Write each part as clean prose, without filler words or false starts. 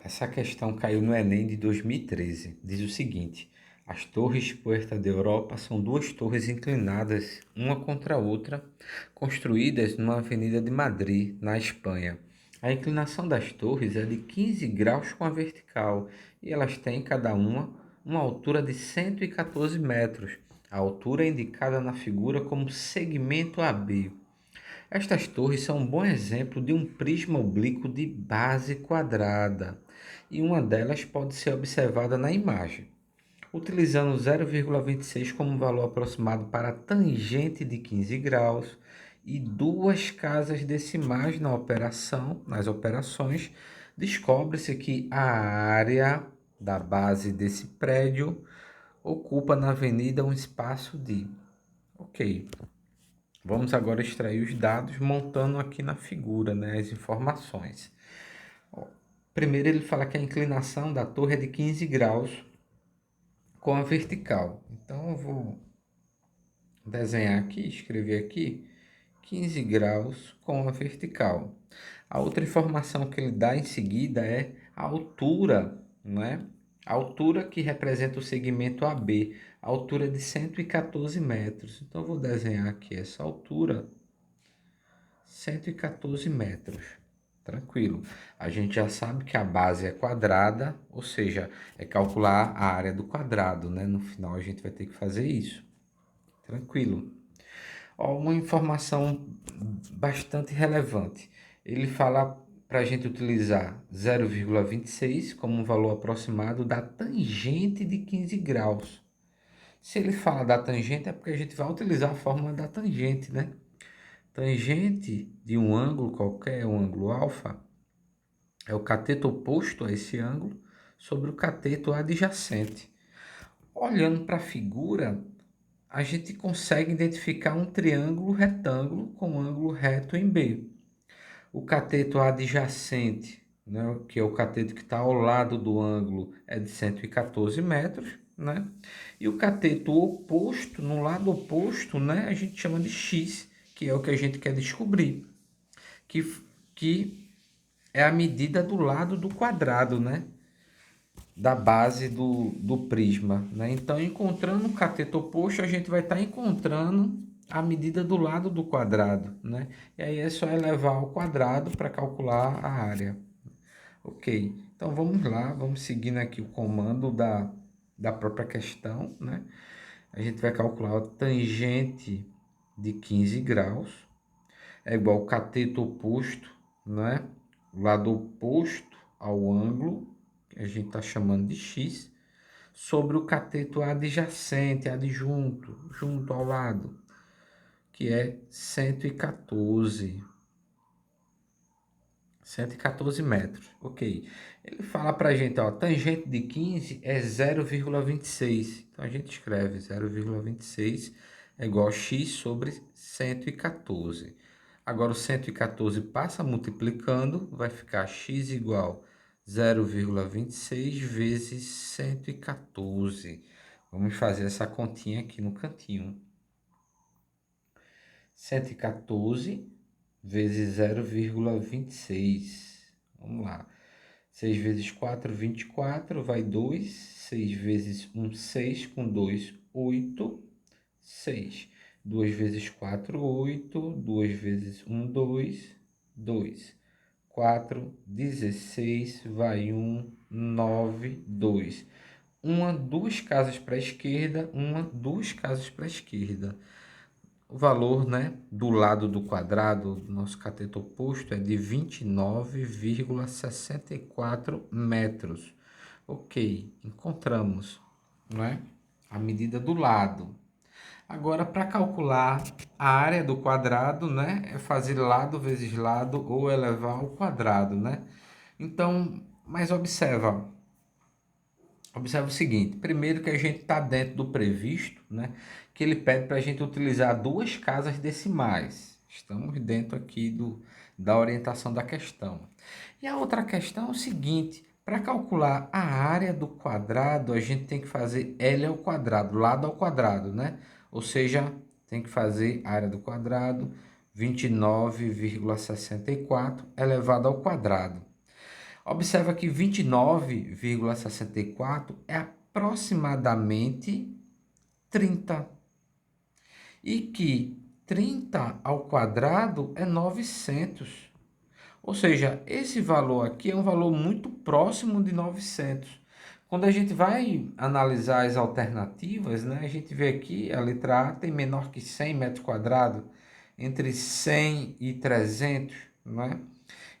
Essa questão caiu no Enem de 2013. Diz o seguinte: as torres Puerta de Europa são duas torres inclinadas, uma contra a outra, construídas numa avenida de Madrid, na Espanha. A inclinação das torres é de 15 graus com a vertical e elas têm cada uma altura de 114 metros. A altura é indicada na figura como segmento AB. Estas torres são um bom exemplo de um prisma oblíquo de base quadrada, e uma delas pode ser observada na imagem. Utilizando 0,26 como valor aproximado para a tangente de 15 graus e duas casas decimais nas operações, descobre-se que a área da base desse prédio ocupa na avenida um espaço de. Ok. Vamos agora extrair os dados montando aqui na figura, né, as informações. Ó, primeiro ele fala que a inclinação da torre é de 15 graus com a vertical. Então eu vou desenhar aqui, escrever aqui 15 graus com a vertical. A outra informação que ele dá em seguida é a altura, né? A altura que representa o segmento AB, a altura de 114 metros. Então eu vou desenhar aqui essa altura, 114 metros. Tranquilo. A gente já sabe que a base é quadrada, ou seja, é calcular a área do quadrado, né? No final a gente vai ter que fazer isso. Tranquilo. Ó, uma informação bastante relevante. Ele fala para a gente utilizar 0,26 como um valor aproximado da tangente de 15 graus. Se ele fala da tangente, é porque a gente vai utilizar a fórmula da tangente, né? Tangente de um ângulo qualquer, um ângulo alfa, é o cateto oposto a esse ângulo sobre o cateto adjacente. Olhando para a figura, a gente consegue identificar um triângulo retângulo com ângulo reto em B. O cateto adjacente, né, que é o cateto que está ao lado do ângulo, é de 114 metros. Né? E o cateto oposto, no lado oposto, né, a gente chama de X, que é o que a gente quer descobrir, que, que é a medida do lado do quadrado, né? Da base do prisma, né? Então, encontrando o cateto oposto, a gente vai estar encontrando a medida do lado do quadrado, né? E aí é só elevar ao quadrado para calcular a área. Ok, então vamos lá, vamos seguindo aqui o comando da própria questão, né? A gente vai calcular a tangente de 15 graus, é igual ao cateto oposto, né? O lado oposto ao ângulo, que a gente está chamando de x, sobre o cateto adjacente, adjunto, junto ao lado, que é 114. 114 metros, ok. Ele fala para a gente, ó, tangente de 15 é 0,26. Então a gente escreve 0,26 é igual a x sobre 114. Agora o 114 passa multiplicando, vai ficar x igual 0,26 vezes 114. Vamos fazer essa continha aqui no cantinho. 114 vezes 0,26. Vamos lá. 6 vezes 4, 24, vai 2. 6 vezes 1, 6. Com 2, 8. 6. 2 vezes 4, 8. 2 vezes 1, 2. 2. 4, 16, vai 1, 9, 2. Duas casas para a esquerda, duas casas para a esquerda. O valor, né, do lado do quadrado do nosso cateto oposto é de 29,64 metros. Ok, encontramos, não é? A medida do lado. Agora, para calcular a área do quadrado, né, é fazer lado vezes lado ou elevar ao quadrado, né? Então, mas observa o seguinte, primeiro que a gente está dentro do previsto, né? Que ele pede para a gente utilizar duas casas decimais. Estamos dentro aqui da orientação da questão. E a outra questão é o seguinte, para calcular a área do quadrado, a gente tem que fazer L ao quadrado, lado ao quadrado, né? Ou seja, tem que fazer a área do quadrado, 29,64 elevado ao quadrado. Observa que 29,64 é aproximadamente 30. E que 30 ao quadrado é 900. Ou seja, esse valor aqui é um valor muito próximo de 900. Quando a gente vai analisar as alternativas, né, a gente vê aqui a letra A tem menor que 100 metros quadrados, entre 100 e 300, né?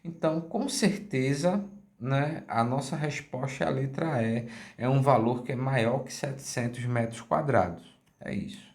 Então, com certeza, né, a nossa resposta é a letra E, é um valor que é maior que 700 metros quadrados. É isso.